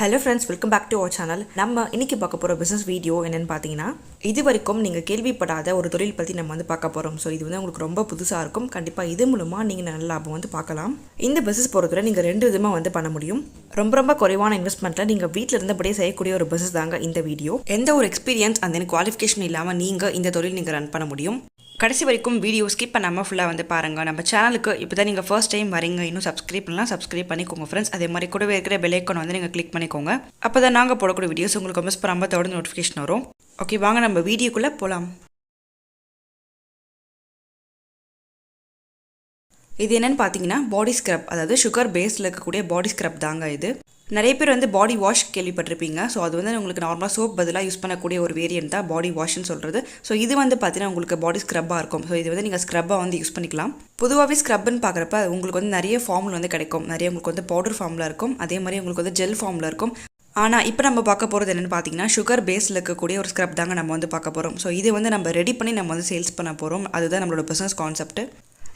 Hello friends, welcome back to our channel. நம்ம இன்னைக்கு பார்க்க போகிற பிஸ்னஸ் வீடியோ என்னென்னு பார்த்தீங்கன்னா, இது வரைக்கும் நீங்கள் கேள்விப்படாத ஒரு தொழில் பற்றி நம்ம பார்க்க போகிறோம். ஸோ இது உங்களுக்கு ரொம்ப புதுசாக இருக்கும். கண்டிப்பாக இது மூலமாக நீங்கள் நல்ல லாபம் பார்க்கலாம். இந்த பிஸ்னஸ் பொறுத்தவரை நீங்கள் 2 விதமாக பண்ண முடியும். ரொம்ப குறைவான இன்வெஸ்ட்மெண்ட்டில் நீங்கள் வீட்டில் இருந்தபடியே செய்யக்கூடிய ஒரு பிஸ்னஸ் தாங்க இந்த வீடியோ. எந்த ஒரு எக்ஸ்பீரியன்ஸ் அந்த குவாலிஃபிகேஷன் இல்லாமல் நீங்கள் இந்த தொழில் நீங்கள் ரன் பண்ண முடியும். கடைசி வரைக்கும் வீடியோ ஸ்கிப் பண்ணாமல் ஃபுல்லாக பாருங்கள். நம்ம சேனலுக்கு இப்போ தான் நீங்கள் ஃபர்ஸ்ட் டைம் வரீங்க, இன்னும் சப்ஸ்கிரைப் பண்ணலாம், சப்ஸ்கிரைப் பண்ணிக்கோங்க ஃப்ரெண்ட்ஸ். அதே மாதிரி கூடவே இருக்கிற பெல் ஐக்கான் நீங்கள் கிளிக் பண்ணிக்கோங்க. அப்போ தான் நாங்கள் போடக்கூடிய வீடியோஸ் உங்களுக்கு மிஸ் பண்ணாமல் தொடர்ந்து நோட்டிஃபிகேஷன் வரும். ஓகே, வாங்க நம்ம வீடியோக்குள்ளே போகலாம். இது என்னென்னு பார்த்தீங்கன்னா பாடி ஸ்க்ரப், அதாவது சுகர் பேஸில் இருக்கக்கூடிய பாடி ஸ்க்ரப் தாங்க இது. நிறைய பேர் பாடி வாஷ் கேள்விப்பட்டிருப்பீங்க. ஸோ அது உங்களுக்கு நார்மலாக சோப் பதிலாக யூஸ் பண்ணக்கூடிய ஒரு வேரியன்ட் தான் பாடி வாஷ்னு சொல்கிறது. ஸோ இது பார்த்தீங்கன்னா உங்களுக்கு பாடி ஸ்க்ரப்பாக இருக்கும். ஸோ இது நீங்கள் ஸ்க்ரப்பாக யூஸ் பண்ணிக்கலாம். பொதுவாகவே ஸ்க்ரப்னு பார்க்குறப்ப உங்களுக்கு நிறைய ஃபார்மில் கிடைக்கும். நிறைய உங்களுக்கு பவுடர் ஃபார்மில் இருக்கும், அதே மாதிரி உங்களுக்கு ஜெல் ஃபார்மில் இருக்கும். ஆனால் இப்போ நம்ம பார்க்க போகிறது என்னென்னு பார்த்தீங்கன்னா, சுகர் பேஸில் இருக்கக்கூடிய ஒரு ஸ்க்ரப் தாங்க நம்ம பார்க்க போகிறோம். ஸோ இது நம்ம ரெடி பண்ணி நம்ம சேல்ஸ் பண்ண போகிறோம். அதுதான் நம்மளோட பிஸ்னஸ் கான்செப்ட்.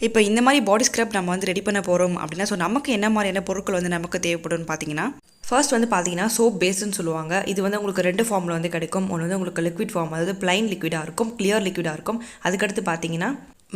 இப்போ இந்த மாதிரி பாடி ஸ்க்ரப் நம்ம ரெடி பண்ண போகிறோம் அப்படின்னா, ஸோ நமக்கு என்ன மாதிரியான பொருட்கள் நமக்கு தேவைப்படும்னு பார்த்தீங்கன்னா, ஃபர்ஸ்ட் பார்த்தீங்கன்னா சோப் பேஸ்ன்னு சொல்லுவாங்க. இது உங்களுக்கு 2 ஃபார்மில் கிடைக்கும். ஒன்று உங்களுக்கு லிக்விட் ஃபார்ம், அதாவது பிளைன் லிக்விடாக இருக்கும், கிளியர் லிக்விடாக இருக்கும். அதுக்கடுத்து பார்த்தீங்கன்னா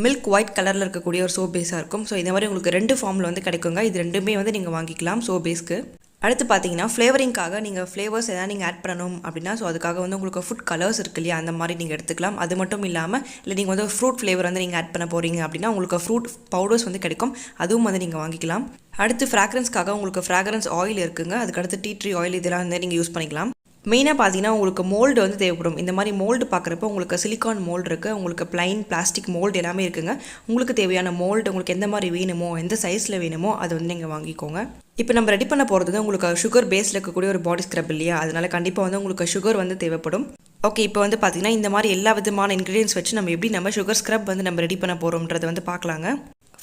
மில்க் ஒயிட் கலரில் இருக்கக்கூடிய ஒரு சோப் பேஸாக இருக்கும். ஸோ இந்த மாதிரி உங்களுக்கு 2 ஃபார்மில் கிடைக்குங்க. இது ரெண்டுமே நீங்கள் வாங்கிக்கலாம் சோப் பேஸ்க்கு. அடுத்து பார்த்தீங்கன்னா ஃப்ளேவரிங்காக நீங்கள் ஃப்ளேவர்ஸ் எதாவது நீங்கள் ஆட் பண்ணணும் அப்படின்னா, ஸோ அதுக்காக உங்களுக்கு ஃபுட் கலர்ஸ் இருக்கு இல்லையா, அந்த மாதிரி நீங்கள் எடுத்துக்கலாம். அது மட்டும் இல்லாமல் இல்லை நீங்கள் ஃப்ரூட் ஃப்ளேவர் நீங்கள் ஆட் பண்ண போகிறீங்க அப்படின்னா உங்களுக்கு ஃப்ரூட் பவுடர்ஸ் கிடைக்கும். அதுவும் நீங்கள் வாங்கிக்கலாம். அடுத்து ஃப்ராக்ரன்ஸ்க்காக உங்களுக்கு ஃப்ராக்ரன்ஸ் ஆயில் இருக்குங்க. அதுக்கடுத்து டீ ட்ரீ ஆயில் இதெல்லாம் நீங்கள் யூஸ் பண்ணிக்கலாம். மெயினாக பார்த்தீங்கன்னா உங்களுக்கு மோல்டு தேவைப்படும். இந்த மாதிரி மோல்டு பார்க்குறப்ப உங்களுக்கு சிலிக்கான் மோல்டு இருக்குது, உங்களுக்கு பிளைன் பிளாஸ்டிக் மோல்டு எல்லாமே இருக்குங்க. உங்களுக்கு தேவையான மோல்டு உங்களுக்கு எந்த மாதிரி வேணுமோ, எந்த சைஸில் வேணுமோ அதை நீங்கள் வாங்கிக்கோங்க. இப்போ நம்ம ரெடி பண்ண போகிறது உங்களுக்கு சுகர் பேஸில் இருக்கக்கூடிய ஒரு பாடி ஸ்க்ரப் இல்லையா, அதனால கண்டிப்பாக உங்களுக்கு சுகர் தேவைப்படும். ஓகே, இப்போ பார்த்தீங்கன்னா இந்த மாதிரி எல்லா விதமான இன்க்ரீடியன்ஸ் வச்சு நம்ம சுகர் ஸ்க்ரப் நம்ம ரெடி பண்ண போகிறோம்ன்றதை பார்க்கலாங்க.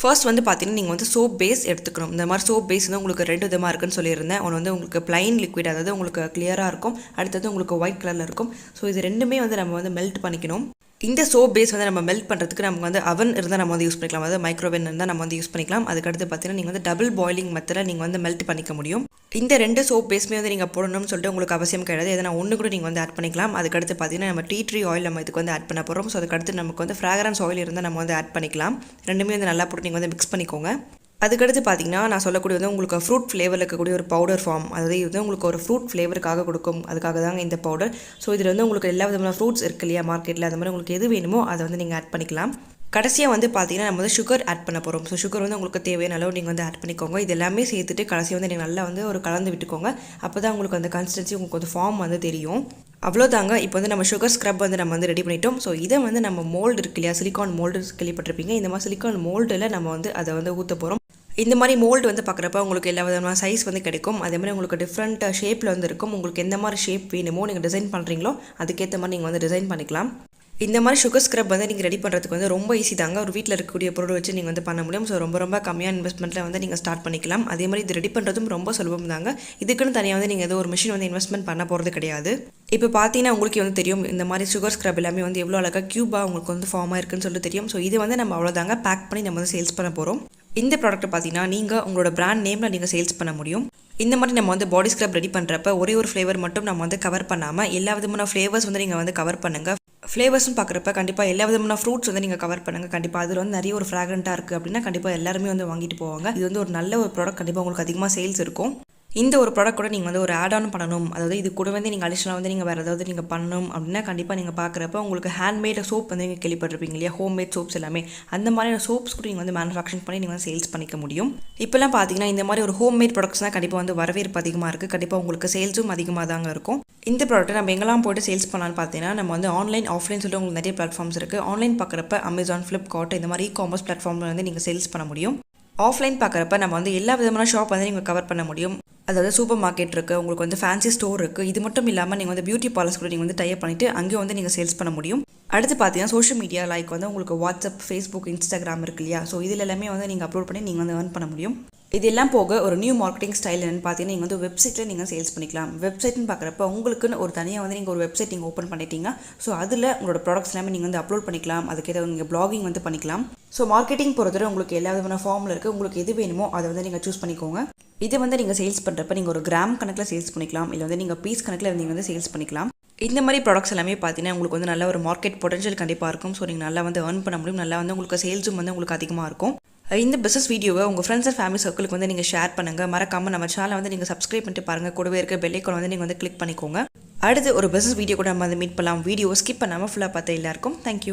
ஃபர்ஸ்ட் பார்த்தீங்கன்னா நீங்கள் சோப் பேஸ் எடுத்துக்கணும். இந்த மாதிரி சோப் பேஸ் உங்களுக்கு 2 விதமாக இருக்குன்னு சொல்லியிருந்தேன். ஒன்று உங்களுக்கு பிளைன் லிக்விட், அதாவது உங்களுக்கு கிளியராக இருக்கும். அடுத்தது உங்களுக்கு ஒயிட் கலரில் இருக்கும். ஸோ இது ரெண்டுமே நம்ம மெல்ட் பண்ணிக்கணும். இந்த சோப் பேஸ் நம்ம மெல்ட் பண்ணுறதுக்கு நமக்கு அவன் இருந்தால் நம்ம யூஸ் பண்ணிக்கலாம், அதாவது மைக்ரோவேவ் இருந்தால் நம்ம யூஸ் பண்ணிக்கலாம். அதுக்கடுத்து பார்த்தீங்கன்னா நீங்கள் டபுள் பாயிலிங் மெத்தடில் நீங்கள் மெல்ட் பண்ணிக்க முடியும். இந்த 2 சோப் பேஸ்மே நீங்கள் போடணும்னு சொல்லிட்டு உங்களுக்கு அவசியம் கிடையாது. எதனா ஒன்று கூட நீங்கள் ஆட் பண்ணிக்கலாம். அதுக்கடுத்து பார்த்தீங்கன்னா நம்ம டீ ட்ரீ ஆயில் நம்ம இதுக்கு ஆட் பண்ண போகிறோம். ஸோ அதுக்கடுத்து நமக்கு ஃப்ராக்ரன்ஸ் ஆயில் இருந்தால் நம்ம ஆட் பண்ணிக்கலாம். ரெண்டுமே நல்லா போட்டு நீங்கள் மிக்ஸ் பண்ணிக்கோங்க. அதுக்கடுத்து பார்த்தீங்கன்னா நான் சொல்லக்கூடிய உங்களுக்கு ஃப்ரூட் ஃப்ளேவரில் இருக்கக்கூடிய ஒரு பவுடர் ஃபார்ம், அதாவது இது உங்களுக்கு ஒரு ஃப்ரூட் ஃப்ளேவருக்காக கொடுக்கும். அதுக்காக தாங்க இந்த பவுடர். ஸோ இதில் உங்களுக்கு எல்லா விதமான ஃப்ரூட்ஸ் இருக்கு இல்லையா மார்க்கெட்டில், அது மாதிரி உங்களுக்கு எது வேணுமோ அதை நீங்கள் ஆட் பண்ணிக்கலாம். கடைசியாக பார்த்தீங்கன்னா நம்ம சுகர் ஆட் பண்ண போகிறோம். ஸோ சுகர் உங்களுக்கு தேவையான அளவு நீங்கள் ஆட் பண்ணிக்கோங்க. இது எல்லாமே சேர்த்துட்டு கடைசியாக நீங்கள் நல்லா ஒரு கலந்து விட்டுக்கோங்க. அப்போ தான் உங்களுக்கு அந்த கன்சிஸ்டன்சி உங்களுக்கு ஃபார்ம் தெரியும். அவ்வளோதாங்க. இப்போ நம்ம சுகர் ஸ்க்ரப் நம்ம ரெடி பண்ணிட்டோம். ஸோ இதை நம்ம மோல்டு இருக்கு இல்லையா, சிலிக்கான் மோல்டு கேள்விப்பட்டிருப்பீங்க. இந்த மாதிரி சிலிக்கான் மோல்டில் நம்ம அதை ஊற்ற போகிறோம். இந்த மாதிரி மோல்டு பார்க்குறப்ப உங்களுக்கு எல்லா விதமான சைஸ் கிடைக்கும். அதே மாதிரி உங்களுக்கு டிஃப்ரெண்ட் ஷேப்பில் இருக்கும். உங்களுக்கு எந்த மாதிரி ஷேப் வேணுமோ நீங்கள் டிசைன் பண்ணுறீங்களோ அதுக்கேற்ற மாதிரி நீங்கள் டிசைன் பண்ணிக்கலாம். இந்த மாதிரி சுகர் ஸ்க்ரப் நீங்கள் ரெடி பண்ணுறதுக்கு ரொம்ப ஈஸி தாங்க. ஒரு வீட்டில் இருக்கக்கூடிய பொருள் வச்சு நீங்கள் பண்ண முடியும். ஸோ ரொம்ப கம்மியான இன்வெஸ்ட்மெண்ட்டில் நீங்கள் ஸ்டார்ட் பண்ணிக்கலாம். அதே மாதிரி இது ரெடி பண்ணுறதும் ரொம்ப சுலபம் தாங்க. இதுக்குன்னு தனியாக நீங்கள் ஏதோ ஒரு மிஷின் இன்வெஸ்ட்மெண்ட் பண்ண போகிறது கிடையாது. இப்போ பார்த்தீங்கன்னா உங்களுக்கு தெரியும் இந்த மாதிரி சுகர் ஸ்க்ரப் எல்லாமே எவ்வளோ அழகாக க்யூபாக உங்களுக்கு ஃபார்மாக இருக்குன்னு சொல்லிட்டு தெரியும். ஸோ இது நம்ம அவ்வளோதாங்க பேக் பண்ணி நம்ம சேல்ஸ் பண்ண போகிறோம். இந்த ப்ராடக்ட்டை பார்த்தீங்கன்னா நீங்கள் உங்களோட பிராண்ட் நேமில் நீங்கள் சேல்ஸ் பண்ண முடியும். இந்த மாதிரி நம்ம பாடி ஸ்க்ரப் ரெடி பண்ணுறப்ப ஒரே ஒரு ஃப்ளேவர் மட்டும் நம்ம கவர் பண்ணாமல் எல்லா விதமான ஃப்ளேவர்ஸ் நீங்கள் கவர் பண்ணுங்கள். ஃப்ளேவர்ஸ்னு பார்க்குறப்ப கண்டிப்பாக எல்லா விதமான ஃப்ரூட்ஸ் நீங்கள் கவர் பண்ணுங்கள். கண்டிப்பாக அதில் நிறைய ஒரு ஃப்ராக்ரண்ட்டாக இருக்குது அப்படின்னா கண்டிப்பாக எல்லாருமே வாங்கிட்டு போவாங்க. இது ஒரு நல்ல ஒரு ப்ராடக்ட். கண்டிப்பாக உங்களுக்கு அதிகமாக சேல்ஸ் இருக்கும். இந்த ஒரு ப்ராடக்ட் கூட நீங்கள் ஒரு ஆட் ஆன் பண்ணணும், அதாவது இது கூட நீங்கள் அடிஷனலாக நீங்கள் வேறு ஏதாவது நீங்கள் பண்ணணும் அப்படின்னா கண்டிப்பாக நீங்கள் பார்க்குறப்ப உங்களுக்கு ஹேண்ட்மேட் சோப் நீங்கள் கேள்விப்பட்டிருப்பீங்க இல்லையா, ஹோம்மேட் சோப்ஸ் எல்லாமே. அந்த மாதிரியான சோப்ஸ் கூட நீங்கள் மேனுஃபேக்சரிங் பண்ணி நீங்கள் சேல்ஸ் பண்ணிக்க முடியும். இப்போலாம் பார்த்தீங்கன்னா இந்த மாதிரி ஒரு ஹோம்மேட் ப்ராடக்ட்ஸ் தான் கண்டிப்பாக வரவேற்பு அதிகமாக இருக்குது. கண்டிப்பாக உங்களுக்கு சேல்ஸும் அதிகமாக தாங்க இருக்கும். இந்த ப்ராடக்ட்டை நம்ம எங்கெல்லாம் போய்ட்டு சேல்ஸ் பண்ணலான்னு பார்த்தீங்கன்னா நம்ம ஆன்லைன் ஆஃப்லைன் சொல்லிட்டு உங்களுக்கு நிறைய பிளாட்ஃபார்ம்ஸ் இருக்குது. ஆன்லைன் பார்க்குறப்ப அமேசான், ஃப்ளிப்கார்ட் இந்த மாதிரி காமர்ஸ் பிளாட்ஃபார்மில் நீங்கள் சேல்ஸ் பண்ண முடியும். ஆஃப்லைன் பார்க்குறப்ப நம்ம எல்லா விதமான ஷாப் நீங்கள் கவர் பண்ண முடியும். அதாவது சூப்பர் மார்க்கெட் இருக்குது, உங்களுக்கு ஃபேன்சி ஸ்டோர் இருக்குது. இது மட்டும் இல்லாமல் நீங்கள் பியூட்டி பார்லர்ஸ் கூட நீங்கள் டைப் பண்ணிவிட்டு அங்கேயும் நீங்கள் சேல்ஸ் பண்ண முடியும். அடுத்து பார்த்தீங்கன்னா சோஷியல் மீடியா லைக் உங்களுக்கு வாட்ஸ்அப், ஃபேஸ்புக், இன்ஸ்டாகிராம் இருக்கு இல்லையா. ஸோ இதில் எல்லாமே நீங்கள் அப்லோட் பண்ணி நீங்கள் ஏர்ன் பண்ண முடியும். இதெல்லாம் போக ஒரு நியூ மார்க்கெட்டிங் ஸ்டைல் என்னென்னு பார்த்தீங்கன்னா நீங்கள் வெப்சைட்டில் நீங்கள் சேல்ஸ் பண்ணிக்கலாம். வெப்சைட்னு பார்க்குறப்ப உங்களுக்குன்னு ஒரு தனியாக நீங்கள் ஒரு வெப்சைட் நீங்கள் ஓப்பன் பண்ணிட்டீங்கன்னா ஸோ அதில் உங்களோட ப்ராடக்ட்ஸ் எல்லாமே நீங்கள் அப்லோட் பண்ணிக்கலாம். அதுக்கேற்ற நீங்கள் பிளாகிங் பண்ணிக்கலாம். ஸோ மார்க்கெட்டிங் பொறுத்தவரை உங்களுக்கு எல்லா விதமான ஃபார்மில் இருக்குது. உங்களுக்கு எது வேணுமோ அதை வந்து நீங்கள் சூஸ் பண்ணிக்கோங்க. இது வந்து நீங்கள் சேல்ஸ் பண்ணுறப்ப நீங்கள் ஒரு கிராம் கணக்கில் சேல்ஸ் பண்ணிக்கலாம், இல்லை வந்து நீங்கள் பீஸ் கணக்கில் நீங்கள் வந்து சேல்ஸ் பண்ணிக்கலாம். இந்த மாதிரி ப்ராடக்ட்ஸ் எல்லாமே பார்த்தீங்கன்னா உங்களுக்கு வந்து நல்ல ஒரு மார்க்கெட் பொட்டன்ஷியல் கண்டிப்பாக இருக்கும். ஸோ நீங்கள் நல்லா வந்து ஏர்ன் பண்ண முடியும். நல்லா வந்து உங்களுக்கு சேல்ஸும் வந்து உங்களுக்கு அதிகமாக இருக்கும். இந்த பிஸ்னஸ் வீடியோவை உங்கள் ஃப்ரெண்ட்ஸ் அண்ட் ஃபேமிலி சர்க்கிளுக்கு வந்து நீங்கள் ஷேர் பண்ணுங்கள். மறக்காமல் நம்ம சேனலை வந்து நீங்கள் சப்ஸ்கிரைப் பண்ணிட்டு பாருங்கள். கூடவே இருக்க பெல் ஐகான் வந்து நீங்கள் வந்து கிளிக் பண்ணிக்கோங்க. அடுத்து ஒரு பிஸ்னஸ் வீடியோ கூட நம்ம வந்து மீட் பண்ணலாம். வீடியோவை ஸ்கிப் பண்ணாமல் ஃபுல்லாக பார்த்து எல்லாருக்கும் தேங்க்யூ.